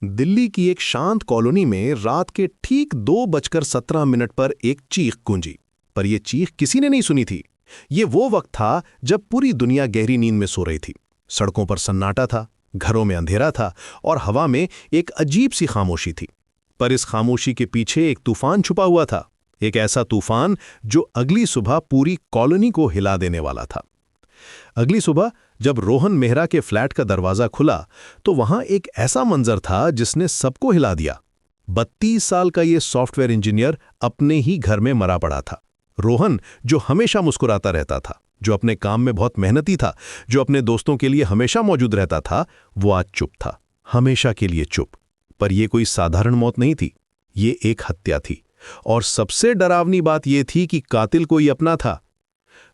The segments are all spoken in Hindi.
दिल्ली की एक शांत कॉलोनी में रात के ठीक 2:17 पर एक चीख गूंजी। पर यह चीख किसी ने नहीं सुनी थी। ये वो वक्त था जब पूरी दुनिया गहरी नींद में सो रही थी। सड़कों पर सन्नाटा था, घरों में अंधेरा था और हवा में एक अजीब सी खामोशी थी। पर इस खामोशी के पीछे एक तूफान छुपा हुआ था, एक ऐसा तूफान जो अगली सुबह पूरी कॉलोनी को हिला देने वाला था। अगली सुबह जब रोहन मेहरा के फ्लैट का दरवाजा खुला तो वहां एक ऐसा मंजर था जिसने सबको हिला दिया। 32 साल का ये सॉफ्टवेयर इंजीनियर अपने ही घर में मरा पड़ा था। रोहन, जो हमेशा मुस्कुराता रहता था, जो अपने काम में बहुत मेहनती था, जो अपने दोस्तों के लिए हमेशा मौजूद रहता था, वो आज चुप था, हमेशा के लिए चुप। पर यह कोई साधारण मौत नहीं थी, ये एक हत्या थी। और सबसे डरावनी बात यह थी कि कातिल कोई अपना था।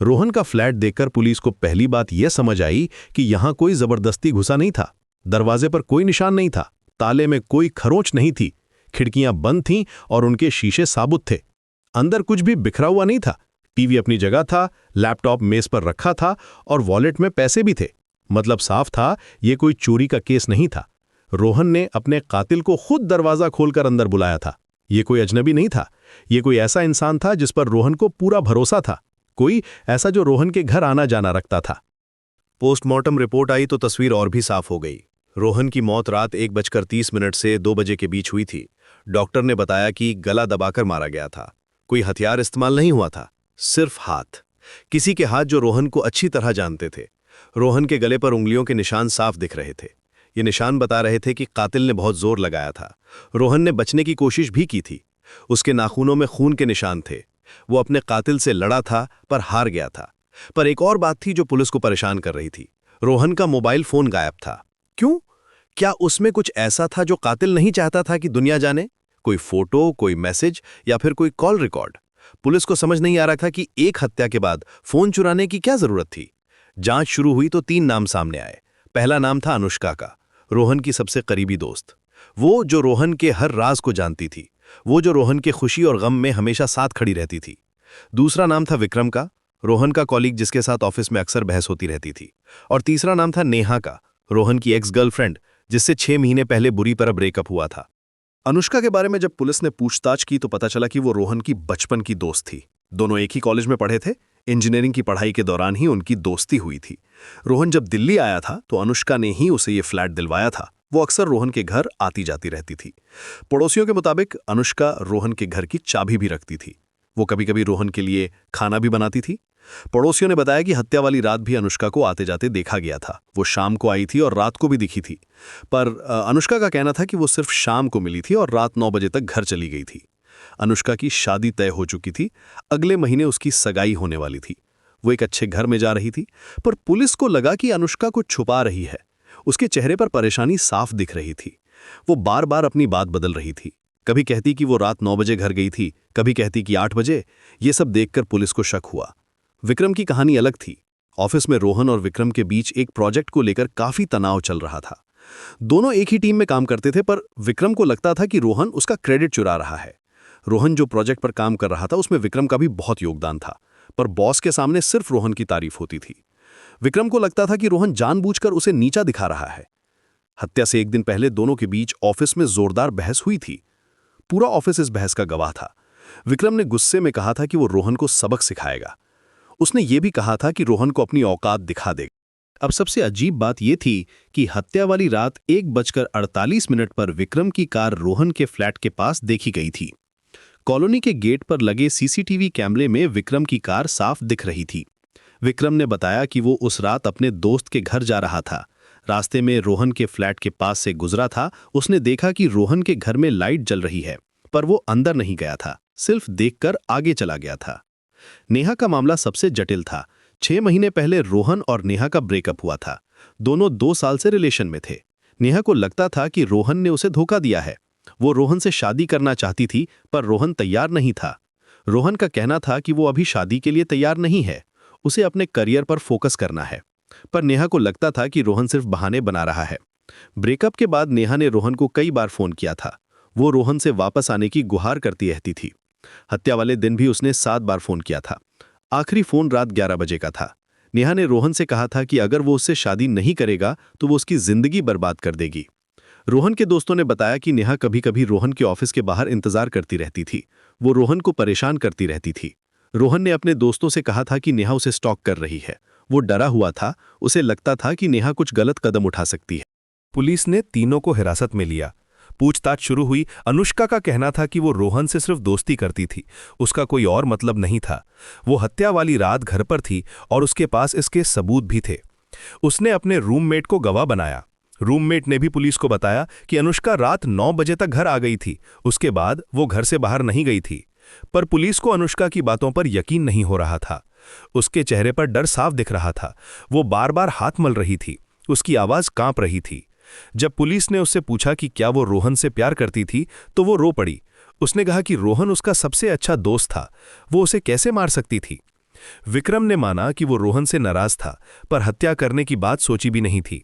रोहन का फ्लैट देखकर पुलिस को पहली बात यह समझ आई कि यहां कोई जबरदस्ती घुसा नहीं था। दरवाजे पर कोई निशान नहीं था, ताले में कोई खरोंच नहीं थी, खिड़कियां बंद थीं और उनके शीशे साबुत थे। अंदर कुछ भी बिखरा हुआ नहीं था। टीवी अपनी जगह था, लैपटॉप मेज पर रखा था और वॉलेट में पैसे भी थे। मतलब साफ था, यह कोई चोरी का केस नहीं था। रोहन ने अपने कातिल को खुद दरवाजा खोलकर अंदर बुलाया था। यह कोई अजनबी नहीं था, यह कोई ऐसा इंसान था जिस पर रोहन को पूरा भरोसा था, कोई ऐसा जो रोहन के घर आना जाना रखता था। पोस्टमार्टम रिपोर्ट आई तो तस्वीर और भी साफ हो गई। रोहन की मौत रात 1:30 से 2 बजे के बीच हुई थी। डॉक्टर ने बताया कि गला दबाकर मारा गया था। कोई हथियार इस्तेमाल नहीं हुआ था, सिर्फ हाथ। किसी के हाथ जो रोहन को अच्छी तरह जानते थे। रोहन के गले पर उंगलियों के निशान साफ दिख रहे थे। ये निशान बता रहे थे कि कातिल ने बहुत जोर लगाया था। रोहन ने बचने की कोशिश भी की थी। उसके नाखूनों में खून के निशान थे। वो अपने कातिल से लड़ा था पर हार गया था। पर एक और बात थी जो पुलिस को परेशान कर रही थी। रोहन का मोबाइल फोन गायब था। क्यों? क्या उसमें कुछ ऐसा था जो कातिल नहीं चाहता था कि दुनिया जाने? कोई फोटो, कोई मैसेज या फिर कोई कॉल रिकॉर्ड? पुलिस को समझ नहीं आ रहा था कि एक हत्या के बाद फोन चुराने की क्या जरूरत थी। जांच शुरू हुई तो 3 नाम सामने आए। पहला नाम था अनुष्का का, रोहन की सबसे करीबी दोस्त। वो जो रोहन के हर राज को जानती थी, वो जो रोहन के खुशी और गम में हमेशा साथ खड़ी रहती थी। दूसरा नाम था विक्रम का, रोहन का कॉलीग जिसके साथ ऑफिस में अक्सर बहस होती रहती थी। और तीसरा नाम था नेहा का, रोहन की एक्स गर्लफ्रेंड जिससे 6 महीने पहले बुरी तरह ब्रेकअप हुआ था। अनुष्का के बारे में जब पुलिस ने पूछताछ की तो पता चला कि वो रोहन की बचपन की दोस्त थी। दोनों एक ही कॉलेज में पढ़े थे। इंजीनियरिंग की पढ़ाई के दौरान ही उनकी दोस्ती हुई थी। रोहन जब दिल्ली आया था तो अनुष्का ने ही उसे ये फ्लैट दिलवाया था। वो अक्सर रोहन के घर आती जाती रहती थी। पड़ोसियों के मुताबिक अनुष्का रोहन के घर की चाबी भी रखती थी। वो कभी कभी रोहन के लिए खाना भी बनाती थी। पड़ोसियों ने बताया कि हत्या वाली रात भी अनुष्का को आते जाते देखा गया था। वो शाम को आई थी और रात को भी दिखी थी। पर अनुष्का का कहना था कि वो सिर्फ शाम को मिली थी और रात 9 बजे तक घर चली गई थी। अनुष्का की शादी तय हो चुकी थी। अगले महीने उसकी सगाई होने वाली थी। वो एक अच्छे घर में जा रही थी। पर पुलिस को लगा कि अनुष्का कुछ छुपा रही है। उसके चेहरे पर परेशानी साफ दिख रही थी। वो बार बार अपनी बात बदल रही थी। कभी कहती कि वो रात 9 बजे घर गई थी, कभी कहती कि 8 बजे। ये सब देखकर पुलिस को शक हुआ। विक्रम की कहानी अलग थी। ऑफिस में रोहन और विक्रम के बीच एक प्रोजेक्ट को लेकर काफी तनाव चल रहा था। दोनों एक ही टीम में काम करते थे, पर विक्रम को लगता था कि रोहन उसका क्रेडिट चुरा रहा है। रोहन जो प्रोजेक्ट पर काम कर रहा था उसमें विक्रम का भी बहुत योगदान था, पर बॉस के सामने सिर्फ रोहन की तारीफ होती थी। विक्रम को लगता था कि रोहन जानबूझकर उसे नीचा दिखा रहा है। हत्या से एक दिन पहले दोनों के बीच ऑफिस में जोरदार बहस हुई थी। पूरा ऑफिस इस बहस का गवाह था। विक्रम ने गुस्से में कहा था कि वो रोहन को सबक सिखाएगा। उसने ये भी कहा था कि रोहन को अपनी औकात दिखा देगा। अब सबसे अजीब बात यह थी कि हत्या वाली रात 1:48 पर विक्रम की कार रोहन के फ्लैट के पास देखी गई थी। कॉलोनी के गेट पर लगे सीसीटीवी कैमरे में विक्रम की कार साफ दिख रही थी। विक्रम ने बताया कि वो उस रात अपने दोस्त के घर जा रहा था। रास्ते में रोहन के फ्लैट के पास से गुजरा था। उसने देखा कि रोहन के घर में लाइट जल रही है, पर वो अंदर नहीं गया था, सिर्फ देखकर आगे चला गया था। नेहा का मामला सबसे जटिल था। 6 महीने पहले रोहन और नेहा का ब्रेकअप हुआ था। दोनों 2 साल से रिलेशन में थे। नेहा को लगता था कि रोहन ने उसे धोखा दिया है। वो रोहन से शादी करना चाहती थी, पर रोहन तैयार नहीं था। रोहन का कहना था कि वो अभी शादी के लिए तैयार नहीं है, उसे अपने करियर पर फोकस करना है। पर नेहा को लगता था कि रोहन सिर्फ बहाने बना रहा है। ब्रेकअप के बाद नेहा ने रोहन को कई बार फोन किया था। वो रोहन से वापस आने की गुहार करती रहती थी। हत्या वाले दिन भी उसने 7 बार फोन किया था। आखिरी फोन रात 11 बजे का था। नेहा ने रोहन से कहा था कि अगर वो उससे शादी नहीं करेगा तो वो उसकी जिंदगी बर्बाद कर देगी। रोहन के दोस्तों ने बताया कि नेहा कभी कभी रोहन के ऑफिस के बाहर इंतजार करती रहती थी। वो रोहन को परेशान करती रहती थी। रोहन ने अपने दोस्तों से कहा था कि नेहा उसे स्टॉक कर रही है। वो डरा हुआ था, उसे लगता था कि नेहा कुछ गलत कदम उठा सकती है। पुलिस ने तीनों को हिरासत में लिया। पूछताछ शुरू हुई। अनुष्का का कहना था कि वो रोहन से सिर्फ दोस्ती करती थी, उसका कोई और मतलब नहीं था। वो हत्या वाली रात घर पर थी और उसके पास इसके सबूत भी थे। उसने अपने रूममेट को गवाह बनाया। रूममेट ने भी पुलिस को बताया कि अनुष्का रात 9 बजे तक घर आ गई थी, उसके बाद वो घर से बाहर नहीं गई थी। पर पुलिस को अनुष्का की बातों पर यकीन नहीं हो रहा था। उसके चेहरे पर डर साफ दिख रहा था। वो बार बार हाथ मल रही थी, उसकी आवाज कांप रही थी। जब पुलिस ने उससे पूछा कि क्या वो रोहन से प्यार करती थी, तो वो रो पड़ी। उसने कहा कि रोहन उसका सबसे अच्छा दोस्त था, वो उसे कैसे मार सकती थी। विक्रम ने माना कि वो रोहन से नाराज था, पर हत्या करने की बात सोची भी नहीं थी।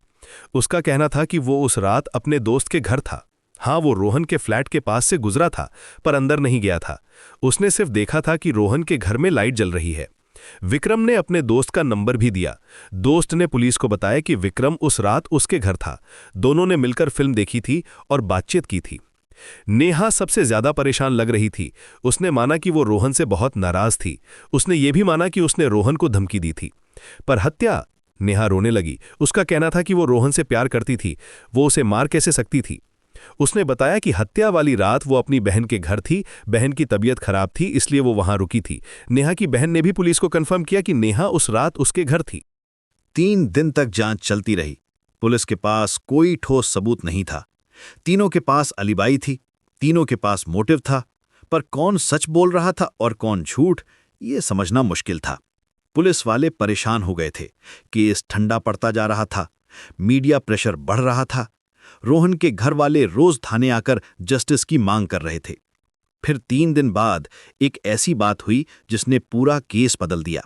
उसका कहना था कि वो उस रात अपने दोस्त के घर था। हाँ, वो रोहन के फ्लैट के पास से गुजरा था, पर अंदर नहीं गया था। उसने सिर्फ देखा था कि रोहन के घर में लाइट जल रही है। विक्रम ने अपने दोस्त का नंबर भी दिया। दोस्त ने पुलिस को बताया कि विक्रम उस रात उसके घर था। दोनों ने मिलकर फिल्म देखी थी और बातचीत की थी। नेहा सबसे ज्यादा परेशान लग रही थी। उसने माना कि वो रोहन से बहुत नाराज थी। उसने ये भी माना कि उसने रोहन को धमकी दी थी। पर हत्या? नेहा रोने लगी। उसका कहना था कि वो रोहन से प्यार करती थी, वो उसे मार कैसे सकती थी। उसने बताया कि हत्या वाली रात वो अपनी बहन के घर थी, बहन की तबीयत खराब थी, इसलिए वो वहां रुकी थी। नेहा की बहन ने भी पुलिस को कंफर्म किया कि नेहा उस रात उसके घर थी। 3 दिन तक जांच चलती रही। पुलिस के पास कोई ठोस सबूत नहीं था। तीनों के पास अलिबाई थी, तीनों के पास मोटिव था, पर कौन सच बोल रहा था और कौन झूठ, ये समझना मुश्किल था। पुलिस वाले परेशान हो गए थे। केस ठंडा पड़ता जा रहा था, मीडिया प्रेशर बढ़ रहा था। रोहन के घर वाले रोज थाने आकर जस्टिस की मांग कर रहे थे। फिर 3 दिन बाद एक ऐसी बात हुई जिसने पूरा केस बदल दिया।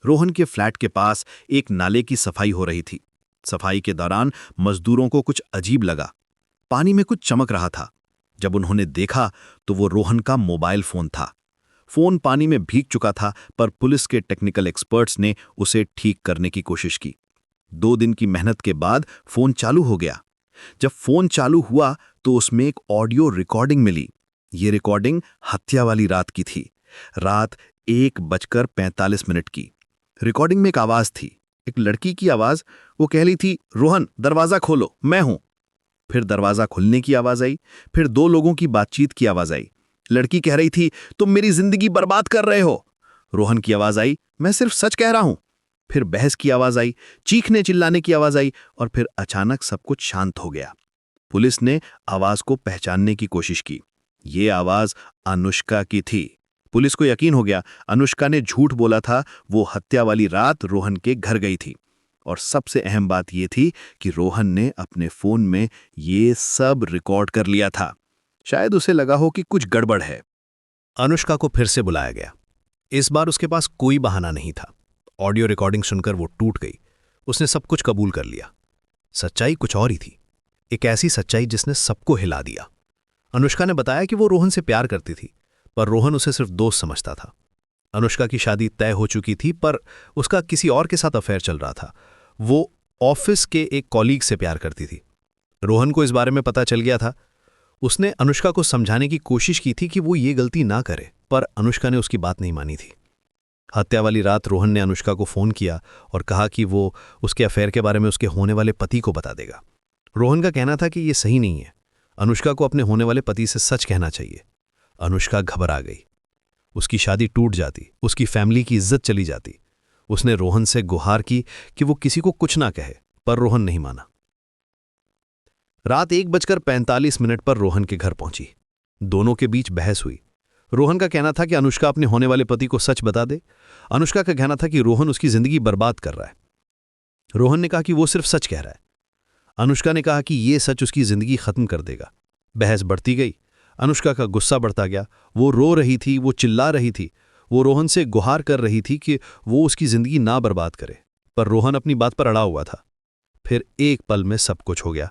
रोहन के फ्लैट के पास एक नाले की सफाई हो रही थी। सफाई के दौरान मजदूरों को कुछ अजीब लगा। पानी में कुछ चमक रहा था। जब उन्होंने देखा तो वो रोहन का मोबाइल फोन था। फोन पानी में भीग चुका था, पर पुलिस के टेक्निकल एक्सपर्ट्स ने उसे ठीक करने की कोशिश की। 2 दिन की मेहनत के बाद फोन चालू हो गया। जब फोन चालू हुआ तो उसमें एक ऑडियो रिकॉर्डिंग मिली। ये रिकॉर्डिंग हत्या वाली रात की थी, रात 1:45 की। रिकॉर्डिंग में एक आवाज थी, एक लड़की की आवाज। वो कह रही थी, रोहन दरवाजा खोलो, मैं हूं। फिर दरवाजा खुलने की आवाज आई। फिर 2 लोगों की बातचीत की आवाज आई। लड़की कह रही थी, तुम मेरी जिंदगी बर्बाद कर रहे हो। रोहन की आवाज आई, मैं सिर्फ सच कह रहा हूं। फिर बहस की आवाज आई, चीखने चिल्लाने की आवाज आई, और फिर अचानक सब कुछ शांत हो गया। पुलिस ने आवाज को पहचानने की कोशिश की। ये आवाज अनुष्का की थी। पुलिस को यकीन हो गया, अनुष्का ने झूठ बोला था। वो हत्या वाली रात रोहन के घर गई थी। और सबसे अहम बात यह थी कि रोहन ने अपने फोन में ये सब रिकॉर्ड कर लिया था। शायद उसे लगा हो कि कुछ गड़बड़ है। अनुष्का को फिर से बुलाया गया। इस बार उसके पास कोई बहाना नहीं था। ऑडियो रिकॉर्डिंग सुनकर वो टूट गई। उसने सब कुछ कबूल कर लिया। सच्चाई कुछ और ही थी, एक ऐसी सच्चाई जिसने सबको हिला दिया। अनुष्का ने बताया कि वो रोहन से प्यार करती थी, पर रोहन उसे सिर्फ दोस्त समझता था। अनुष्का की शादी तय हो चुकी थी, पर उसका किसी और के साथ अफेयर चल रहा था। वो ऑफिस के एक कॉलीग से प्यार करती थी। रोहन को इस बारे में पता चल गया था। उसने अनुष्का को समझाने की कोशिश की थी कि वो ये गलती ना करे, पर अनुष्का ने उसकी बात नहीं मानी थी। हत्या वाली रात रोहन ने अनुष्का को फोन किया और कहा कि वो उसके अफेयर के बारे में उसके होने वाले पति को बता देगा। रोहन का कहना था कि ये सही नहीं है। अनुष्का को अपने होने वाले पति से सच कहना चाहिए। अनुष्का घबरा गई। उसकी शादी टूट जाती, उसकी फैमिली की इज्जत चली जाती। उसने रोहन से गुहार की कि वो किसी को कुछ ना कहे, पर रोहन नहीं माना। रात 1:45 पर रोहन के घर पहुंची। दोनों के बीच बहस हुई। रोहन का कहना था कि अनुष्का अपने होने वाले पति को सच बता दे। अनुष्का का कहना था कि रोहन उसकी जिंदगी बर्बाद कर रहा है। रोहन ने कहा कि वो सिर्फ सच कह रहा है। अनुष्का ने कहा कि ये सच उसकी जिंदगी खत्म कर देगा। बहस बढ़ती गई। अनुष्का का गुस्सा बढ़ता गया। वो रो रही थी, वो चिल्ला रही थी, वो रोहन से गुहार कर रही थी कि वो उसकी जिंदगी ना बर्बाद करे, पर रोहन अपनी बात पर अड़ा हुआ था। फिर एक पल में सब कुछ हो गया।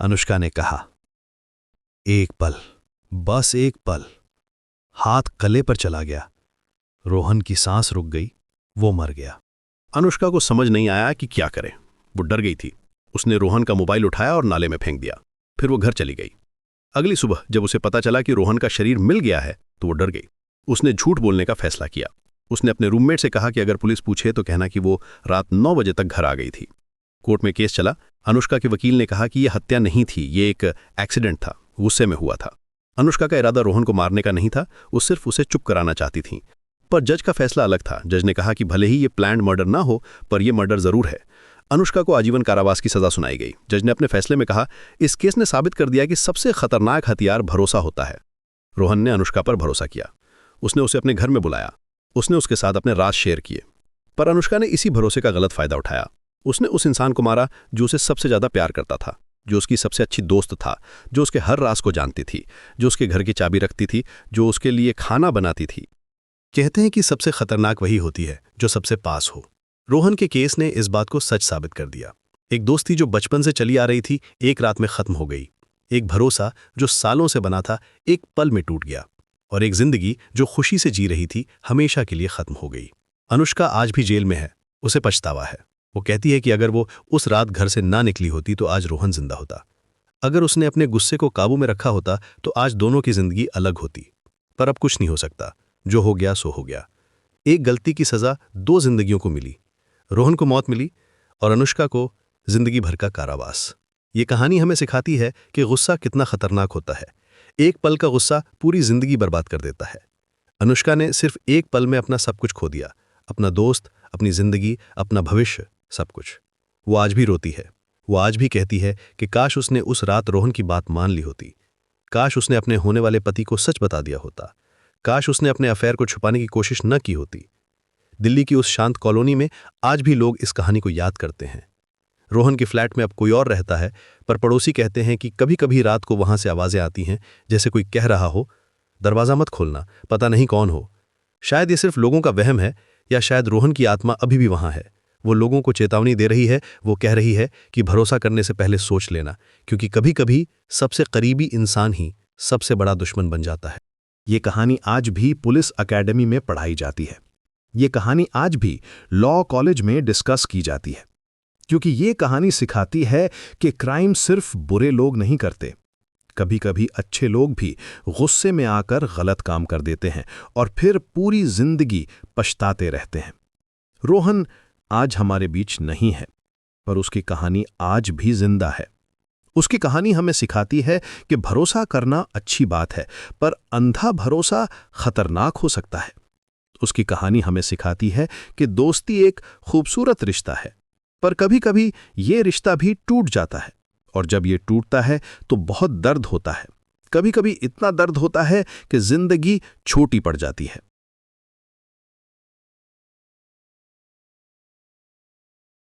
अनुष्का ने कहा, एक पल, बस एक पल। हाथ गले पर चला गया। रोहन की सांस रुक गई। वो मर गया। अनुष्का को समझ नहीं आया कि क्या करे। वो डर गई थी। उसने रोहन का मोबाइल उठाया और नाले में फेंक दिया। फिर वो घर चली गई। अगली सुबह जब उसे पता चला कि रोहन का शरीर मिल गया है तो वो डर गई। उसने झूठ बोलने का फैसला किया। उसने अपने रूममेट से कहा कि अगर पुलिस पूछे तो कहना कि वो रात 9 बजे तक घर आ गई थी। कोर्ट में केस चला। अनुष्का के वकील ने कहा कि यह हत्या नहीं थी, ये एक एक्सीडेंट था, गुस्से में हुआ था। अनुष्का का इरादा रोहन को मारने का नहीं था, वो सिर्फ उसे चुप कराना चाहती थी। पर जज का फैसला अलग था। जज ने कहा कि भले ही ये प्लान्ड मर्डर ना हो, पर यह मर्डर जरूर है। अनुष्का को आजीवन कारावास की सजा सुनाई गई। जज ने अपने फैसले में कहा, इस केस ने साबित कर दिया कि सबसे खतरनाक हथियार भरोसा होता है। रोहन ने अनुष्का पर भरोसा किया। उसने उसे अपने घर में बुलाया। उसने उसके साथ अपने राज शेयर किए। पर अनुष्का ने इसी भरोसे का गलत फायदा उठाया। उसने उस इंसान को मारा जो उसे सबसे ज्यादा प्यार करता था, जो उसकी सबसे अच्छी दोस्त था, जो उसके हर राज को जानती थी, जो उसके घर की चाबी रखती थी, जो उसके लिए खाना बनाती थी। कहते हैं कि सबसे खतरनाक वही होती है जो सबसे पास हो। रोहन के केस ने इस बात को सच साबित कर दिया। एक दोस्ती जो बचपन से चली आ रही थी, एक रात में खत्म हो गई। एक भरोसा जो सालों से बना था, एक पल में टूट गया। और एक जिंदगी जो खुशी से जी रही थी, हमेशा के लिए खत्म हो गई। अनुष्का आज भी जेल में है। उसे पछतावा है। वो कहती है कि अगर वो उस रात घर से ना निकली होती तो आज रोहन जिंदा होता। अगर उसने अपने गुस्से को काबू में रखा होता तो आज दोनों की जिंदगी अलग होती। पर अब कुछ नहीं हो सकता। जो हो गया सो हो गया। एक गलती की सजा 2 जिंदगियों को मिली। रोहन को मौत मिली और अनुष्का को जिंदगी भर का कारावास। ये कहानी हमें सिखाती है कि गुस्सा कितना खतरनाक होता है। एक पल का गुस्सा पूरी जिंदगी बर्बाद कर देता है। अनुष्का ने सिर्फ एक पल में अपना सब कुछ खो दिया, अपना दोस्त, अपनी जिंदगी, अपना भविष्य, सब कुछ। वो आज भी रोती है। वो आज भी कहती है कि काश उसने उस रात रोहन की बात मान ली होती। काश उसने अपने होने वाले पति को सच बता दिया होता। काश उसने अपने अफेयर को छुपाने की कोशिश न की होती। दिल्ली की उस शांत कॉलोनी में आज भी लोग इस कहानी को याद करते हैं। रोहन के फ्लैट में अब कोई और रहता है, पर पड़ोसी कहते हैं कि कभी कभी रात को वहां से आवाजें आती हैं, जैसे कोई कह रहा हो, दरवाजा मत खोलना, पता नहीं कौन हो। शायद ये सिर्फ लोगों का वहम है, या शायद रोहन की आत्मा अभी भी वहां है। वो लोगों को चेतावनी दे रही है। वो कह रही है कि भरोसा करने से पहले सोच लेना, क्योंकि कभी कभी सबसे करीबी इंसान ही सबसे बड़ा दुश्मन बन जाता है। ये कहानी आज भी पुलिस एकेडमी में पढ़ाई जाती है। ये कहानी आज भी लॉ कॉलेज में डिस्कस की जाती है, क्योंकि ये कहानी सिखाती है कि क्राइम सिर्फ बुरे लोग नहीं करते। कभी कभी अच्छे लोग भी गुस्से में आकर गलत काम कर देते हैं और फिर पूरी जिंदगी पछताते रहते हैं। रोहन आज हमारे बीच नहीं है, पर उसकी कहानी आज भी जिंदा है। उसकी कहानी हमें सिखाती है कि भरोसा करना अच्छी बात है, पर अंधा भरोसा खतरनाक हो सकता है। उसकी कहानी हमें सिखाती है कि दोस्ती एक खूबसूरत रिश्ता है, पर कभी कभी ये रिश्ता भी टूट जाता है, और जब ये टूटता है तो बहुत दर्द होता है। कभी कभी इतना दर्द होता है कि जिंदगी छोटी पड़ जाती है।